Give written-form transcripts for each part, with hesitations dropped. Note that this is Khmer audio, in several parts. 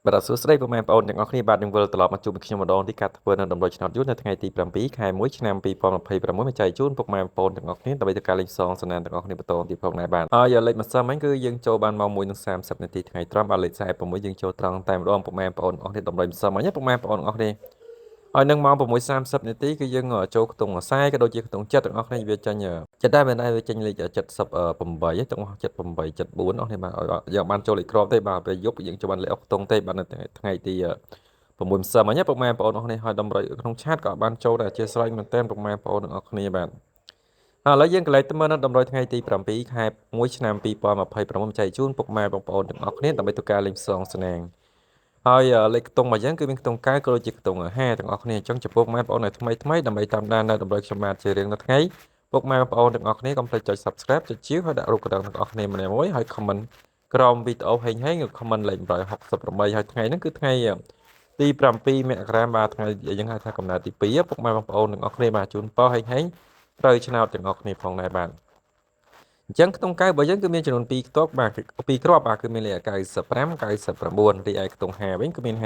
បាទសួស្តីពុកម៉ែបងប្អូនទាំងអស់គ្នាបាទនឹងវិលត្រឡប់មកជួបខ្ញុំម្ដងទីកាត់ធ្វើនៅដំណុយឆ្នោតយូរនៅថ្ងៃទី7ខែ1ឆ្នាំ2026មកចែកជូនពុកម៉ែបងប្អូនទាំងអស់គ្នាដើម្បីទៅការលេងសងសនាទាំងអស់គ្នាបន្តទៀតផងដែរបាទហើយលេខម្សិលមិញគឺយើងចូលបានម៉ោង1:30នាទីថ្ងៃត្រង់បាទលេខ46យើងចូលត្រង់តែម្ដងពុកម៉ែបងប្អូនទាំងអស់គ្នាតម្រុយម្សិលមិញពុកម៉ែបងប្អូនទាំងអស់គ្នាហើយនឹងម៉ោង6:30នាទីគឺយើងចូលខ្ទង់ខ្សែក៏ដូចជាខ្ទង់ចិត្តទាំងអស់គ្នាវាចេញចិត្តដែរមែនដែរវាចេញលេខ78ទាំងអស់78 74អស់គ្នាបាទយើងបានចូលលេខគ្រាប់ទេបាទពេលយប់យើងចូលបានលេខអុកខ្ទង់ទេបាទនៅថ្ងៃទី6ម្សិលមិញពុកម៉ែបងប្អូនទាំងអស់គ្នាហើយតម្រុយក្នុងឆាតក៏បានចូលដែរអធិស្ឋានមែនទែនពុកម៉ែបងប្អូនទាំងអស់គ្នាបាទឥឡូវយើងកន្លែងទៅមើលនៅតម្រុយថ្ងៃទី7ខែ1ឆ្នាំ2026ចែកជូនពុកម៉ែបងប្អូនទាំងអស់គ្នាដើម្បីទៅការលេងផ្សងស្នាងហើយលេខខ្ទង់របស់យើងគឺមានខ្ទង់9ក៏ដូចជាខ្ទង់50ទាំងអស់គ្នាអញ្ចឹងចំពោះម៉ែបងប្អូនថ្មីដើម្បីតាមដាននៅតម្រុយខ្ញុំបាទជារៀងរាល់ថ្ងៃពុកម៉ែបងប្អូនទាំងអស់គ្នាកុំភ្លេចចុច Subscribe ចុចជាវហើយដាក់រូបកណ្ដឹងទាំងអស់គ្នាម្នាក់មួយហើយ comment ក្រោមវីដេអូហេងឬ comment លេខ168ហើយថ្ងៃហ្នឹងគឺថ្ងៃទី7មករាបាទថ្ងៃយើងហៅថាកំណើតទី2ពុកម៉ែបងប្អូនទាំងអស់គ្នាបាទជូនពរហេងត្រូវឆ្នោតទាំងអស់គ្នាផងដែរបាទអញ្ចឹងក្នុងកៅរបស់យើងគឺមានចំនួន2ខ្ទប់បាទ2គ្រាប់បាទគឺមានលេខ95 99រីឯខ្ទង់50វិញគឺមាន57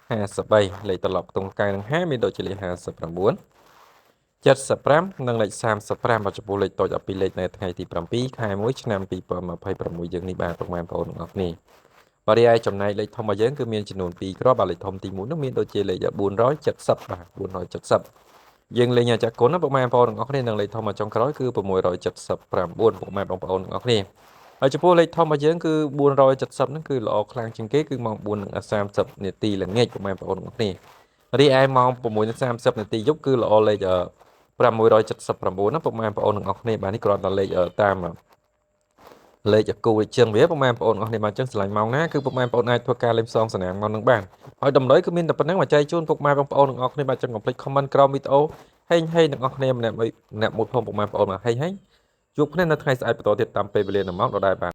53លេខត្រឡប់ខ្ទង់9និង50មានដូចជាលេខ59 75និងលេខ35បាទចំពោះលេខតូច12លេខនៅថ្ងៃទី7ខែ1ឆ្នាំ2026យើងនេះបាទពុកម៉ែបងប្អូនទាំងអស់គ្នាបាទរីឯចំណែកលេខធំរបស់យើងគឺមានចំនួន2គ្រាប់បាទលេខធំទី1នោះមានដូចជាលេខ470បាទ470យើងលេងចាក់គុណណាពុកម៉ែបងប្អូនទាំងអស់គ្នានិងលេខធំមកចុងក្រោយគឺ679ពុកម៉ែបងប្អូនទាំងអស់គ្នាហើយចំពោះលេខធំរបស់យើងគឺ470ហ្នឹងគឺល្អខ្លាំងជាងគេគឺម៉ោង4:30នាទីល្ងាចពុកម៉ែបងប្អូនទាំងអស់គ្នារីឯម៉ោង6:30នាទីយប់គឺល្អលេខ679ណាពុកម៉ែបងប្អូនទាំងអស់គ្នាបាទនេះគ្រាន់តែលេខតាមលេខគូជើងវាពុកម៉ែបងប្អូនទាំងអស់គ្នាបានចឹងឆ្លាញ់ម៉ោងណាគឺពុកម៉ែបងប្អូនអាចធ្វើការលេងផ្សងសនាមម៉ោងនឹងបានហើយតម្រុយគឺមានតែប៉ុណ្្នឹងមកចែកជូនពុកម៉ែបងប្អូនទាំងអស់គ្នាបាទចឹងកុំភ្លេច comment ក្រោមវីដេអូហេងទាំងអស់គ្នាម្នាក់មួយផងពុកម៉ែបងប្អូនមកហេងជួបគ្នានៅថ្ងៃស្អែកបន្តទៀតតាមពេលវេលានៅម៉ោងដដែលបាទ